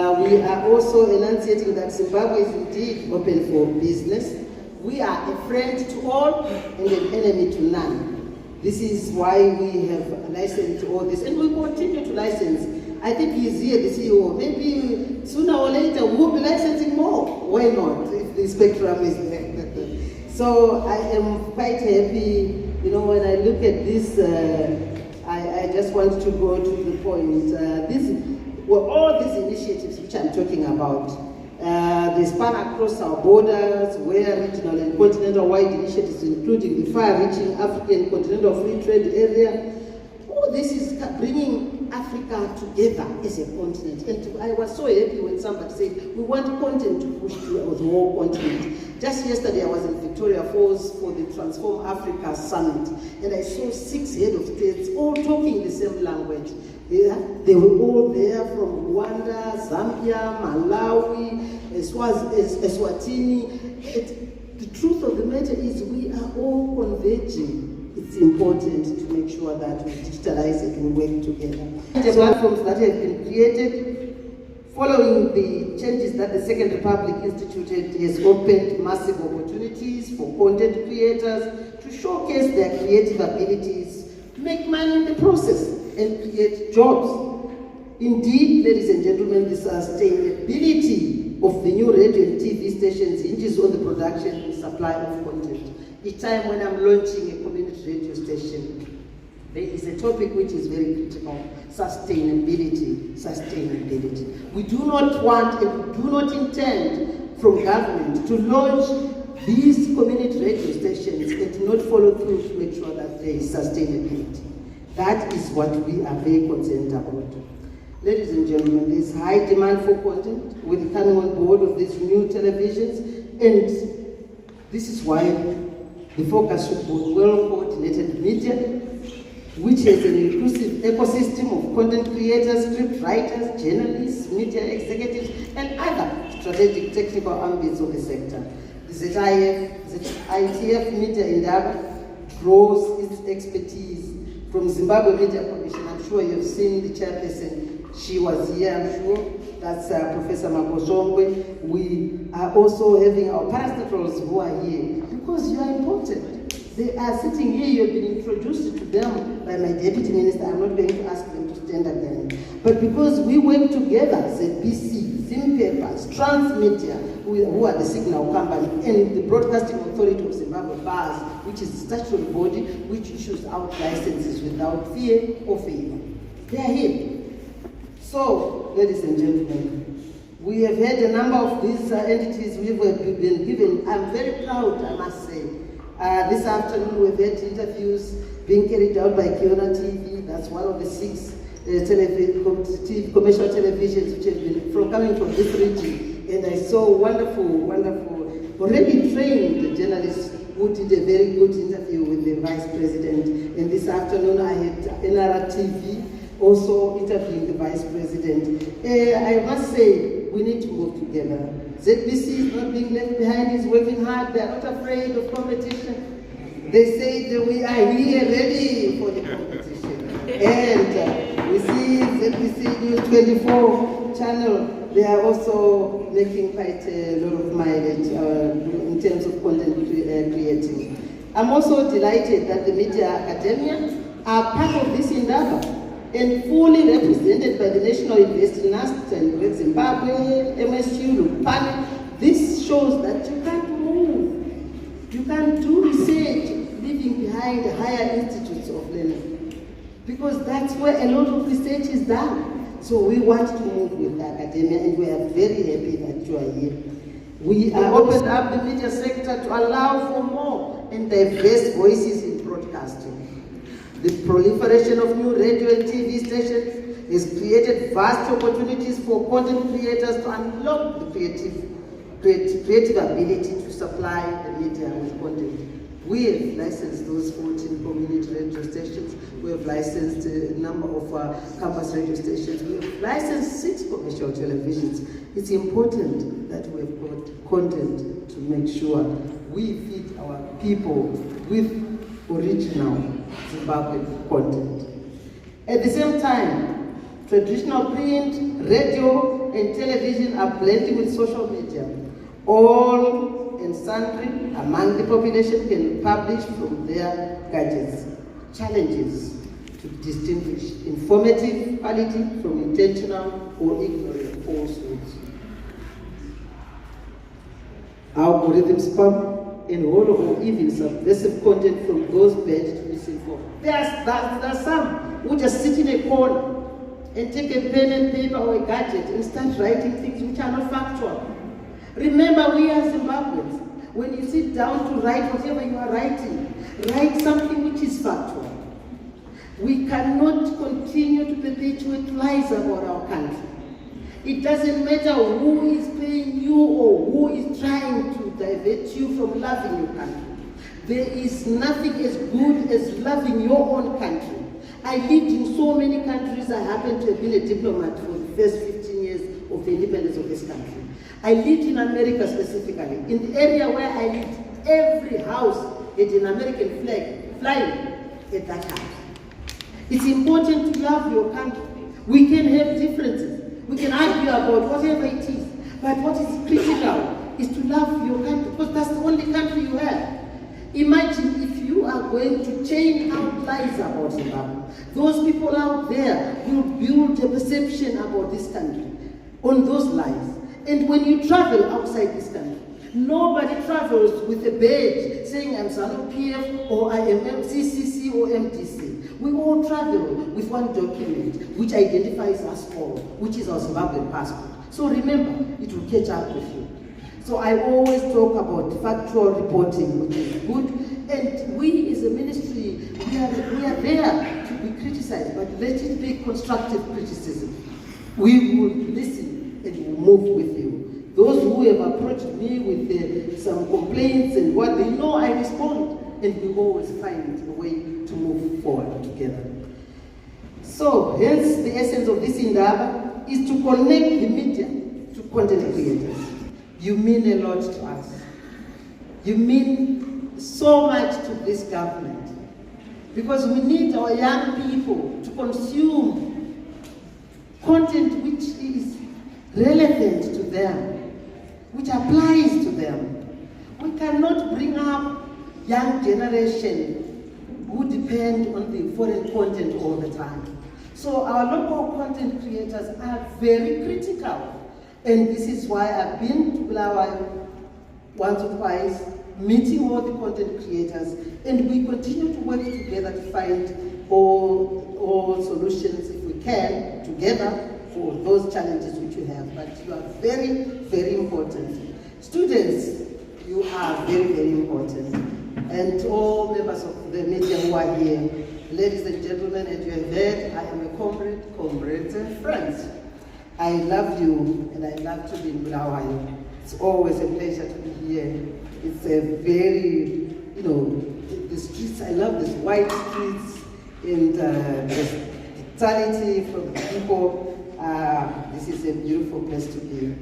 We are also enunciating that Zimbabwe is indeed open for business. We are a friend to all and an enemy to none. This is why we have licensed all this, and we continue to license. I think he's here, the CEO. Maybe sooner or later we'll be licensing more. Why not, if the spectrum is there? So I am quite happy. You know, when I look at this, I just want to go to the point. All these initiatives which I'm talking about, they span across our borders, where regional and continental-wide initiatives, including the far-reaching African Continental Free Trade Area. All this is bringing Africa together as a continent. And I was so happy when somebody said, we want content to push towards the whole continent. Just yesterday I was in Victoria Falls for the Transform Africa Summit, and I saw 6 heads of states all talking the same language. Yeah, they were all there from Rwanda, Zambia, Malawi, Eswatini. The truth of the matter is we are all converging. It's important to make sure that we digitalize it and work together. The platforms that have been created following the changes that the Second Republic instituted has opened massive opportunities for content creators to showcase their creative abilities, make money in the process, and create jobs. Indeed, ladies and gentlemen, the sustainability of the new radio and TV stations hinges on the production and supply of content. Each time when I'm launching a community radio station, there is a topic which is very critical: sustainability. Sustainability. We do not want and we do not intend from government to launch these community radio stations and to not follow through to make sure that there is sustainability. That is what we are very concerned about. Ladies and gentlemen, there is high demand for content with the coming on board of these new televisions, and this is why the focus should be on well-coordinated media, which has an inclusive ecosystem of content creators, script writers, journalists, media executives, and other strategic technical ambits of the sector. The ZITF Media Indaba draws its expertise from Zimbabwe Media Commission. I'm sure you've seen the chairperson. She was here, I'm sure. That's Professor Mutsvangwa. We are also having our parastatals who are here because you are important. They are sitting here, you've been introduced to them by my deputy minister. I'm not going to ask them to stand again. But because we work together, ZBC, Zim Papers, Transmedia, who are the signal company, and the Broadcasting Authority of Zimbabwe, BARS, which is the statutory body which issues out licenses without fear or favor. They are here. So, ladies and gentlemen, we have had a number of these entities we've been given. I'm very proud, I must say. This afternoon we've had interviews being carried out by Kiona TV. That's one of the 6 commercial televisions which have been coming from this region. And I saw wonderful, already trained journalists who did a very good interview with the Vice President. And this afternoon I had NRA TV also interviewing the Vice President. I must say, we need to move together. ZBC is not being left behind, is working hard, they are not afraid of competition. They say that we are here ready for the competition. And we see ZBC News 24 channel, they are also making quite a lot of mileage in terms of content creating. I'm also delighted that the Media Academia are part of this Indaba and fully represented by the National Investing and Great Zimbabwe, MSU, Lupani. This shows that you can't move. You can't do research leaving behind higher institutes of learning, because that's where a lot of research is done. So we want to move with the academia, and we are very happy that you are here. We are opened up the media sector to allow for more and diverse voices in broadcasting. The proliferation of new radio and TV stations has created vast opportunities for content creators to unlock the creative ability to supply the media with content. We have licensed those 14 community radio stations. We have licensed a number of campus radio stations. We have licensed 6 commercial televisions. It's important that we have got content to make sure we feed our people with original Zimbabwean content. At the same time, traditional print, radio, and television are blending with social media. All and sundry among the population can publish from their gadgets. Challenges to distinguish informative quality from intentional or ignorant falsehoods. Algorithms spam and hollow or even subversive content from those bent to misinform. There are some who just sit in a corner and take a pen and paper or a gadget and start writing things which are not factual. Remember, we are Zimbabweans. When you sit down to write whatever you are writing, write something which is factual. We cannot continue to perpetuate lies about our country. It doesn't matter who is paying you or who is trying to divert you from loving your country. There is nothing as good as loving your own country. I lived in so many countries. I happen to have been a diplomat for the first 15 years of the independence of this country. I lived in America specifically. In the area where I lived, every house had an American flag flying at that house. It's important to love your country. We can have differences. We can argue about whatever it is. But what is critical is to love your country, because that's the only country you have. Imagine if you are going to chain out lies about Zimbabwe. Those people out there will build a perception about this country on those lies. And when you travel outside this country, nobody travels with a badge saying I'm ZANU-PF or I am MCCC or MDC. We all travel with one document which identifies us all, which is our Zimbabwean passport. So remember, it will catch up with you. So I always talk about factual reporting, which is good. And we as a ministry, we are there to be criticized, but let it be constructive criticism. We will listen and will move with you. Those who have approached me with some complaints and what they know, I respond. And we always find a way to move forward together. So, hence the essence of this Indaba is to connect the media to content creators. You mean a lot to us. You mean so much to this government. Because we need our young people to consume content which is relevant to them, which applies to them. We cannot bring up young generation who depend on the foreign content all the time. So our local content creators are very critical. And this is why I've been to Bulawayo once or twice, meeting all the content creators, and we continue to work together to find all solutions, if we can, together for those challenges which we have. But you are very, very important. Students, you are very, very important. And all members of the media who are here, ladies and gentlemen, as you have heard, I am a comrades and friends. I love you, and I love to be in Bulawayo. It's always a pleasure to be here. It's a very, the streets, I love these white streets, and the vitality from the people. This is a beautiful place to be.